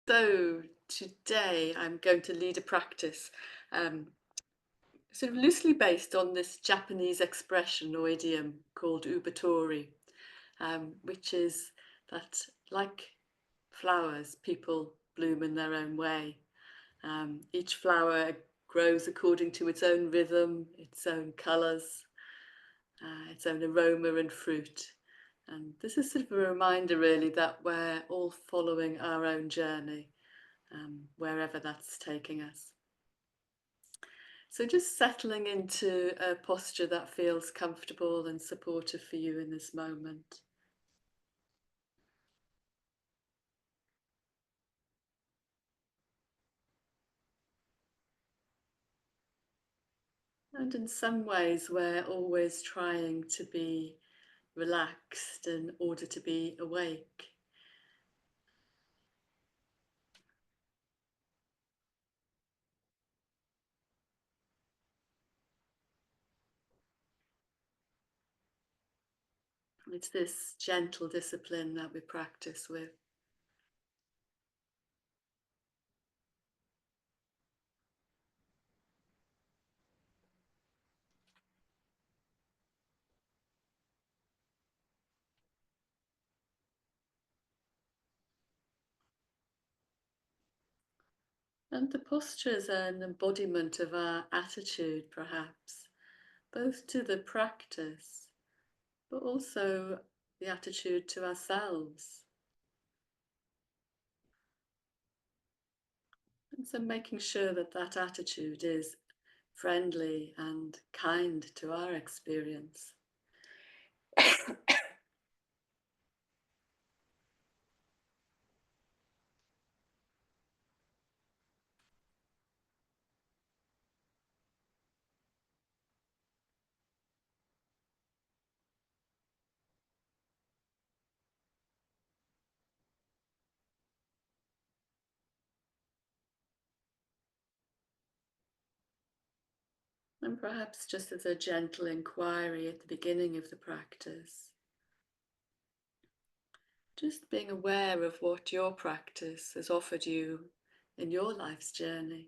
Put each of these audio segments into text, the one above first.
So today I'm going to lead a practice um, sort of loosely based on this Japanese expression or idiom called Ubatori, which is that like flowers, people bloom in their own way. Each flower grows according to its own rhythm, its own colours, its own aroma and fruit. And this is sort of a reminder really that we're all following our own journey, wherever that's taking us. So just settling into a posture that feels comfortable and supportive for you in this moment. And in some ways, we're always trying to be relaxed in order to be awake. It's this gentle discipline that we practice with. And the posture is an embodiment of our attitude, perhaps, both to the practice, but also the attitude to ourselves. And so making sure that that attitude is friendly and kind to our experience. And perhaps just as a gentle inquiry at the beginning of the practice, just being aware of what your practice has offered you in your life's journey.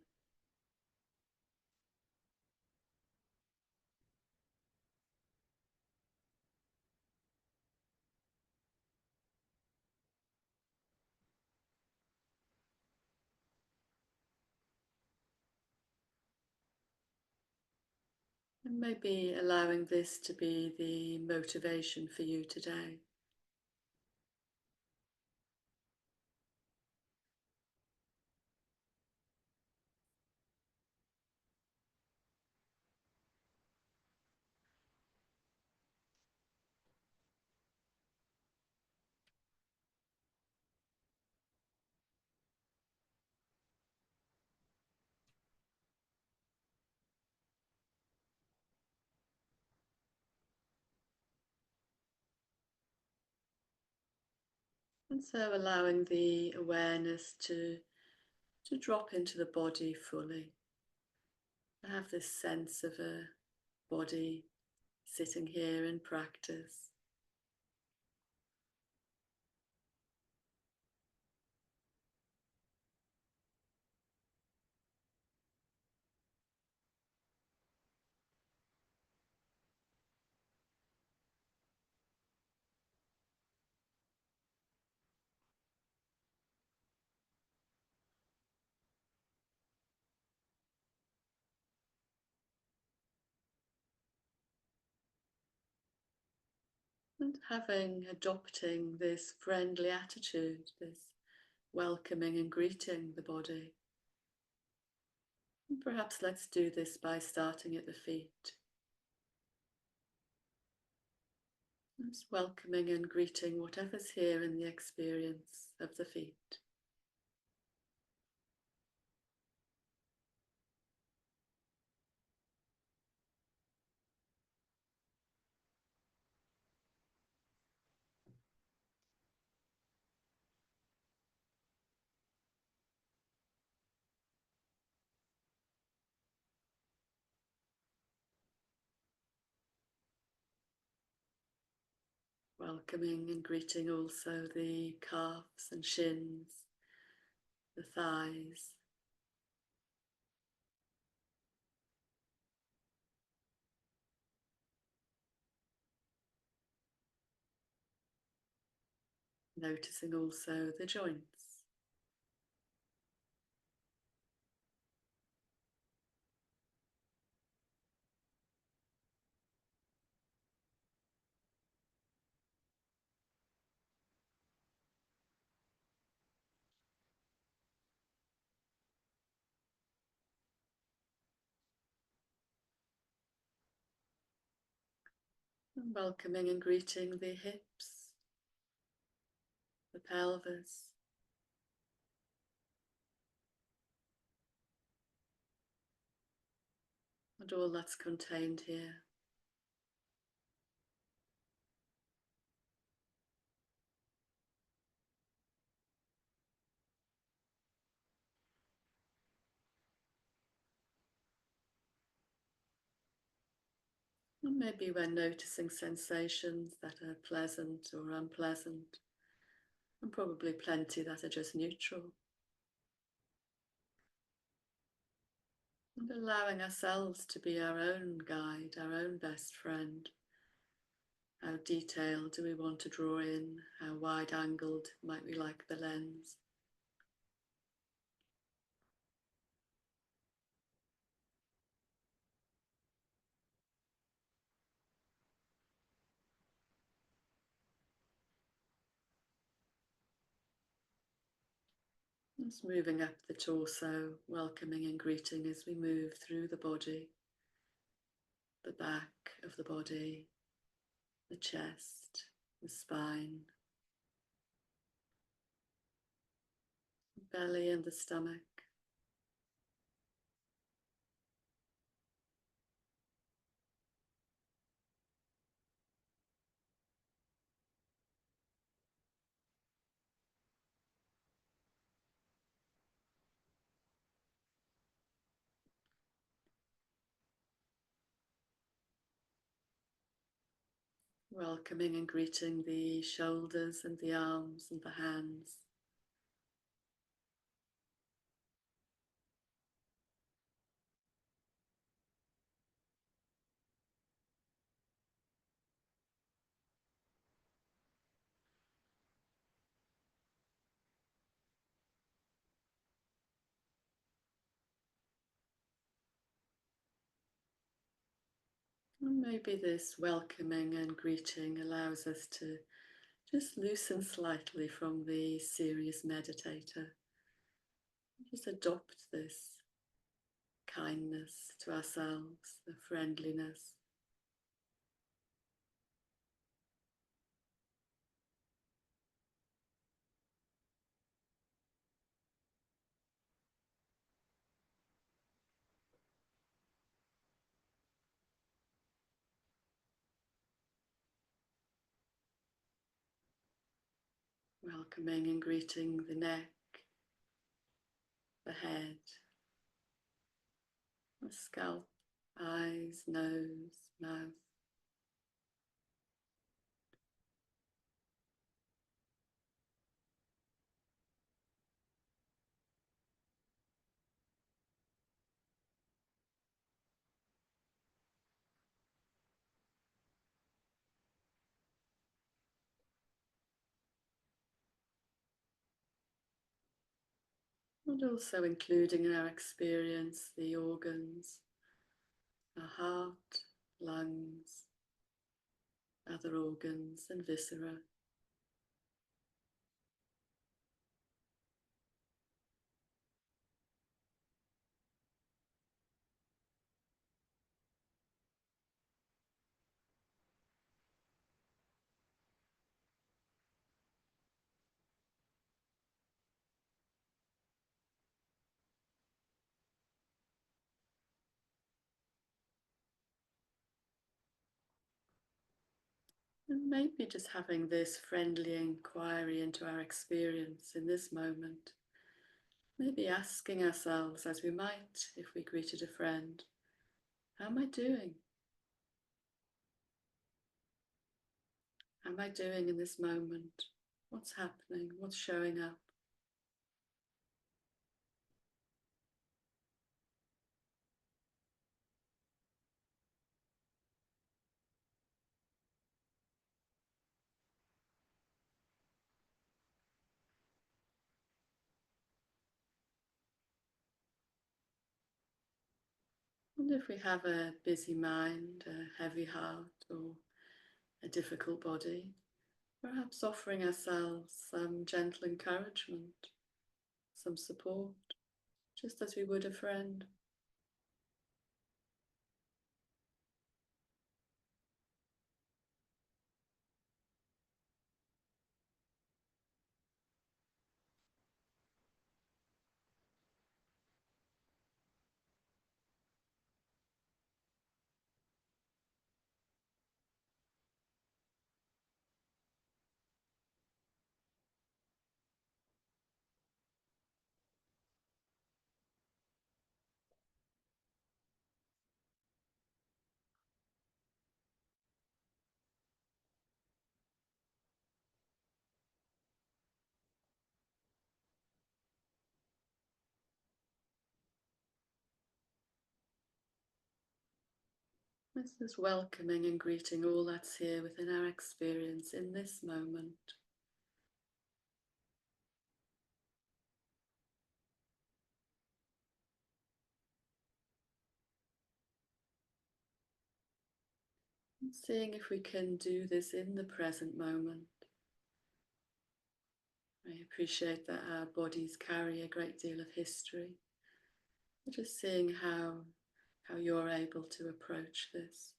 And maybe allowing this to be the motivation for you today. And so allowing the awareness to drop into the body fully. I have this sense of a body sitting here in practice. And adopting this friendly attitude, this welcoming and greeting the body. And perhaps let's do this by starting at the feet. Just welcoming and greeting whatever's here in the experience of the feet. Welcoming and greeting also the calves and shins, the thighs, noticing also the joints. And welcoming and greeting the hips, the pelvis, and all that's contained here. And maybe we're noticing sensations that are pleasant or unpleasant, and probably plenty that are just neutral. And allowing ourselves to be our own guide, our own best friend. How detailed do we want to draw in? How wide-angled might we like the lens? Just moving up the torso, welcoming and greeting as we move through the body, the back of the body, the chest, the spine, the belly and the stomach. Welcoming and greeting the shoulders and the arms and the hands. And maybe this welcoming and greeting allows us to just loosen slightly from the serious meditator. Just adopt this kindness to ourselves, the friendliness. Welcoming and greeting the neck, the head, the scalp, eyes, nose, mouth. And also including in our experience the organs, our heart, lungs, other organs and viscera. And maybe just having this friendly inquiry into our experience in this moment. Maybe asking ourselves, as we might if we greeted a friend, how am I doing? How am I doing in this moment? What's happening? What's showing up? And if we have a busy mind, a heavy heart, or a difficult body, perhaps offering ourselves some gentle encouragement, some support, just as we would a friend. This is welcoming and greeting all that's here within our experience in this moment. And seeing if we can do this in the present moment. I appreciate that our bodies carry a great deal of history. Just seeing how you're able to approach this.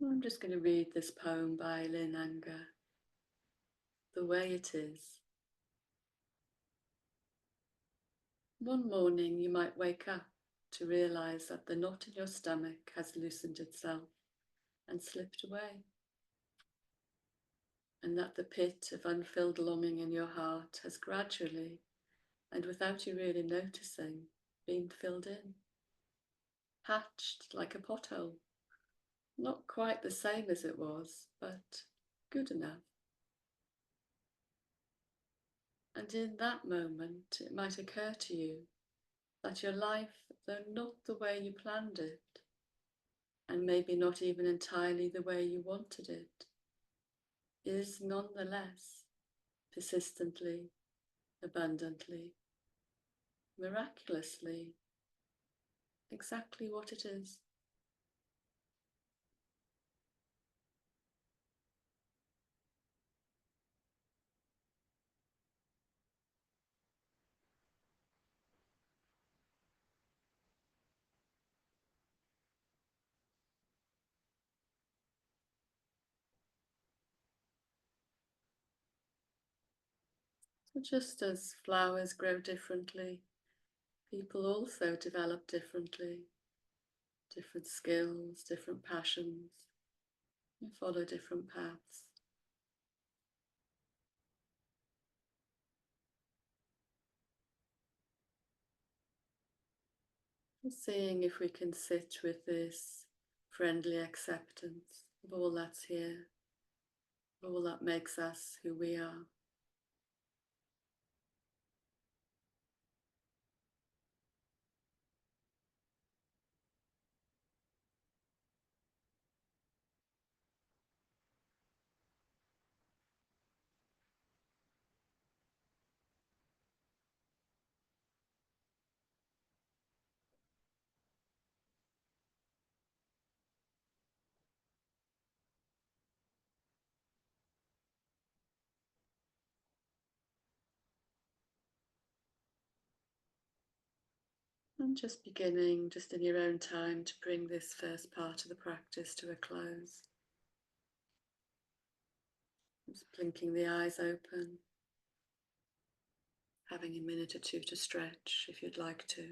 I'm just going to read this poem by Lynn Anger, The Way It Is. One morning you might wake up to realize that the knot in your stomach has loosened itself and slipped away, and that the pit of unfilled longing in your heart has gradually, and without you really noticing, been filled in, patched like a pothole. Not quite the same as it was, but good enough. And in that moment, it might occur to you that your life, though not the way you planned it, and maybe not even entirely the way you wanted it, is nonetheless persistently, abundantly, miraculously, exactly what it is. So just as flowers grow differently, people also develop differently, different skills, different passions, and follow different paths. And seeing if we can sit with this friendly acceptance of all that's here, all that makes us who we are. And just beginning, just in your own time, to bring this first part of the practice to a close. Just blinking the eyes open, having a minute or two to stretch if you'd like to.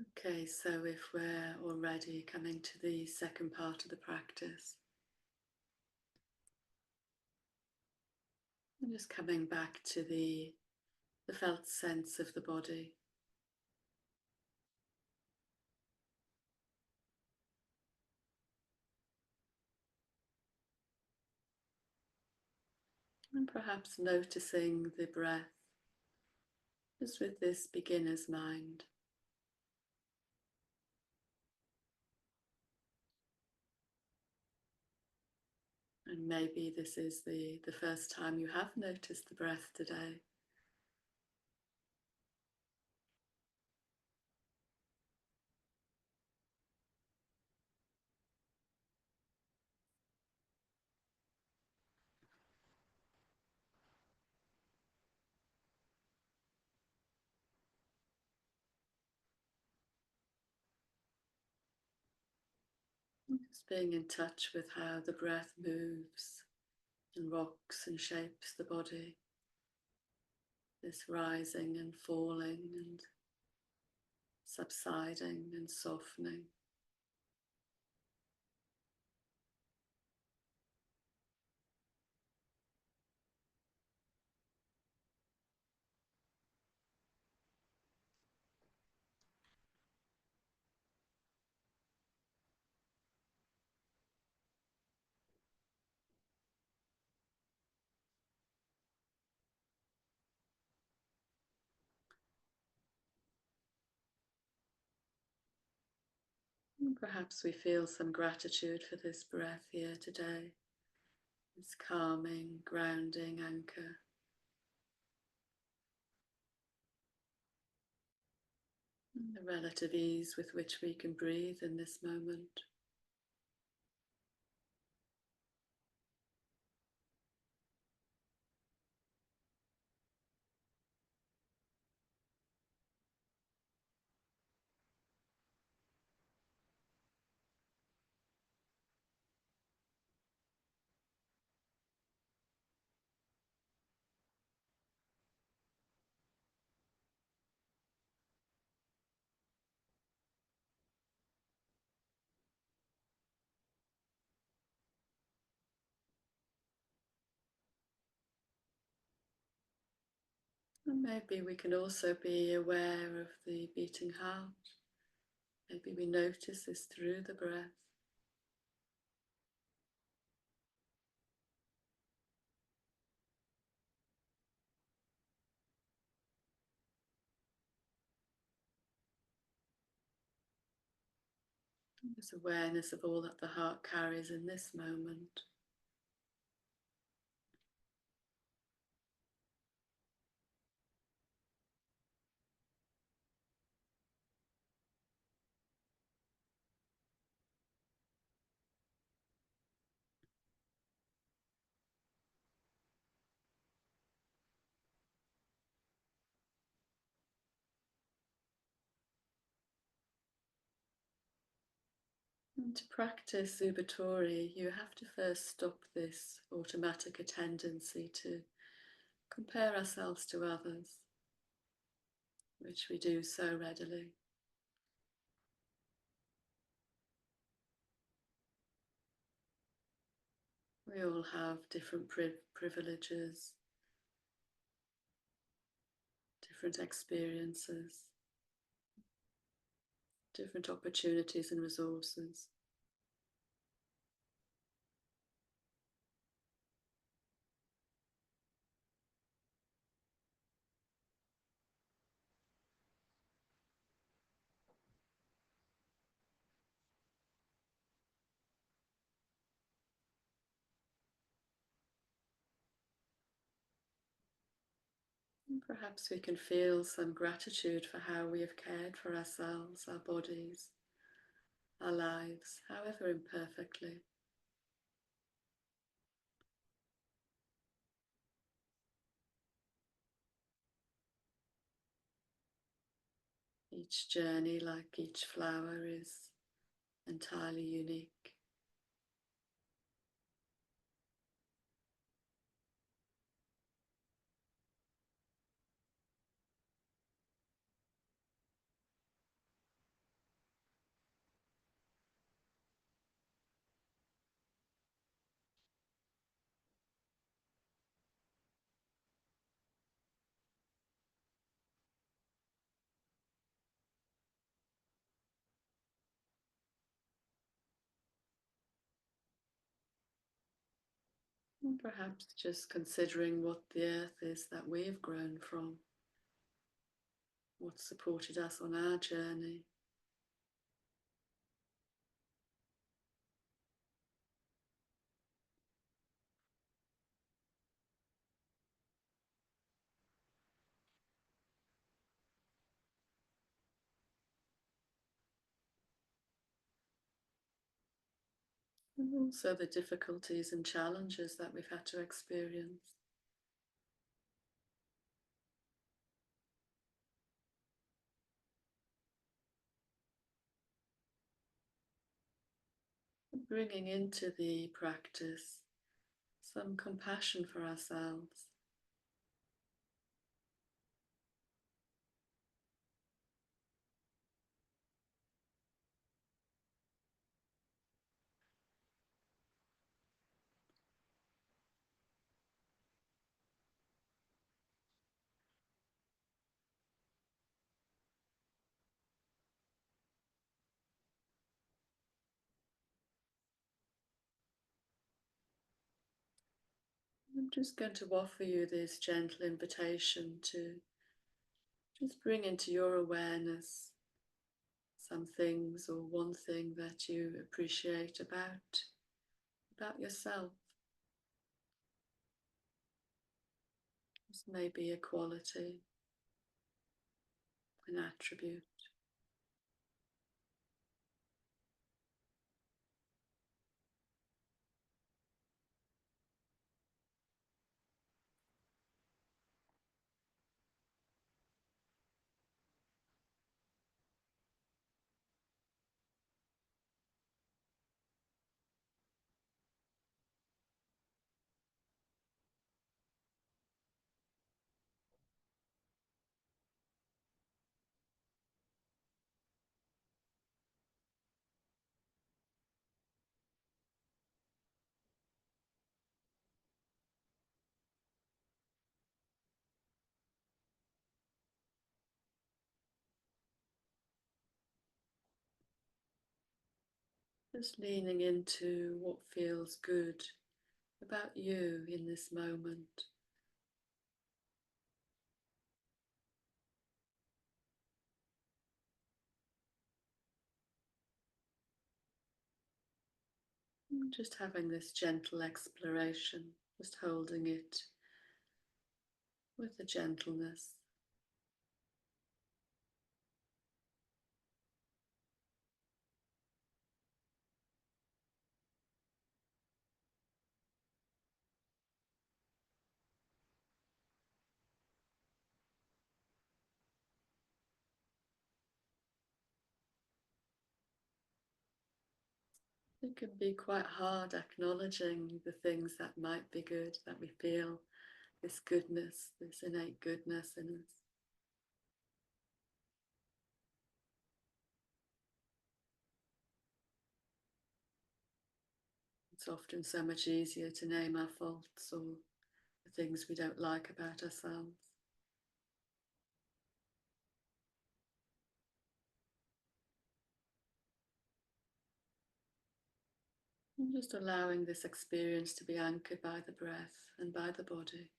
Okay, so if we're already coming to the second part of the practice, and just coming back to the felt sense of the body. And perhaps noticing the breath just with this beginner's mind. And maybe this is the first time you have noticed the breath today. Just being in touch with how the breath moves and rocks and shapes the body. This rising and falling and subsiding and softening. And perhaps we feel some gratitude for this breath here today, this calming, grounding anchor. And the relative ease with which we can breathe in this moment. And maybe we can also be aware of the beating heart. Maybe we notice this through the breath. This awareness of all that the heart carries in this moment. And to practice Ubatori, you have to first stop this automatic tendency to compare ourselves to others, which we do so readily. We all have different privileges, different experiences, different opportunities and resources. And perhaps we can feel some gratitude for how we have cared for ourselves, our bodies, our lives, however imperfectly. Each journey, like each flower, is entirely unique. And perhaps just considering what the earth is that we've grown from, what supported us on our journey. And also the difficulties and challenges that we've had to experience. Bringing into the practice some compassion for ourselves. I'm just going to offer you this gentle invitation to just bring into your awareness some things or one thing that you appreciate about yourself. This may be a quality, an attribute. Just leaning into what feels good about you in this moment. Just having this gentle exploration, just holding it with the gentleness. It can be quite hard acknowledging the things that might be good, that we feel this goodness, this innate goodness in us. It's often so much easier to name our faults or the things we don't like about ourselves. And just allowing this experience to be anchored by the breath and by the body.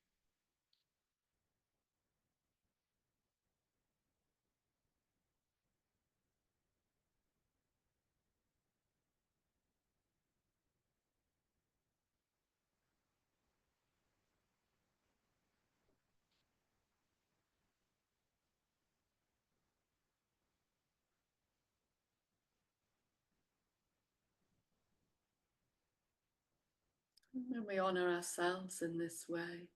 And when we honour ourselves in this way,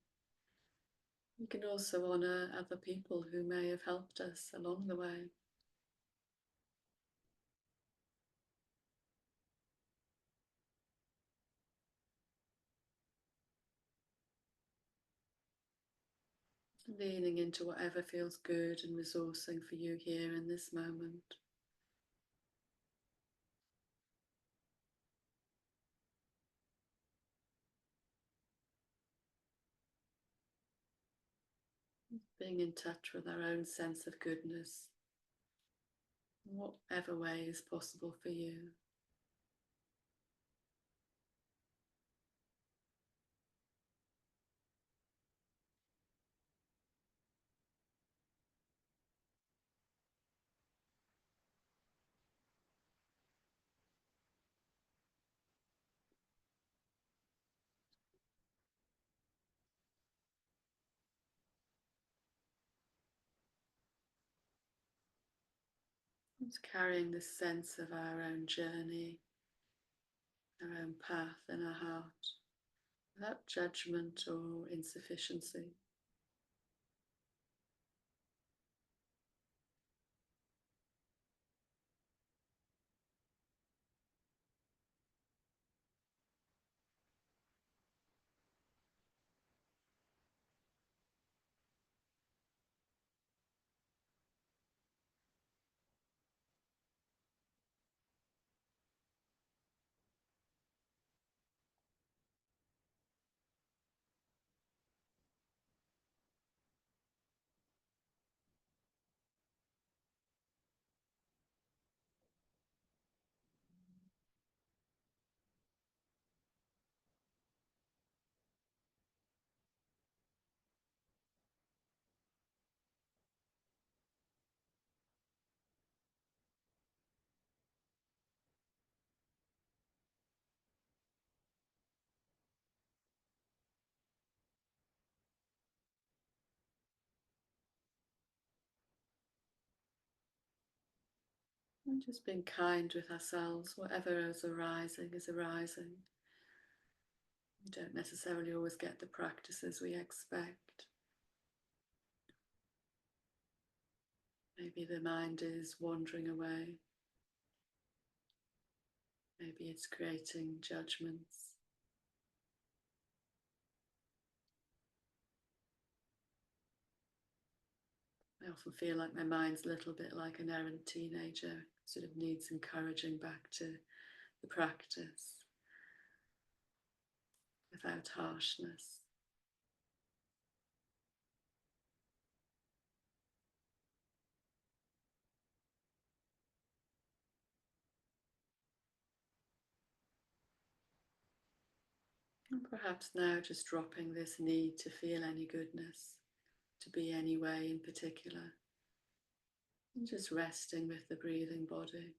we can also honour other people who may have helped us along the way. Leaning into whatever feels good and resourcing for you here in this moment. Being in touch with our own sense of goodness, in whatever way is possible for you. It's carrying this sense of our own journey, our own path in our heart, without judgment or insufficiency. And just being kind with ourselves, whatever is arising is arising. We don't necessarily always get the practices we expect. Maybe the mind is wandering away. Maybe it's creating judgments. I often feel like my mind's a little bit like an errant teenager, sort of needs encouraging back to the practice without harshness. And perhaps now just dropping this need to feel any goodness, to be any way in particular, and just resting with the breathing body.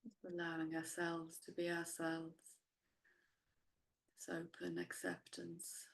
Just allowing ourselves to be ourselves. This open acceptance.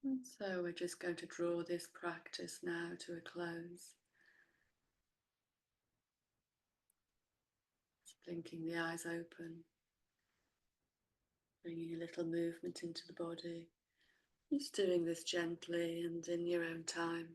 And so we're just going to draw this practice now to a close. Just blinking the eyes open, bringing a little movement into the body. Just doing this gently and in your own time.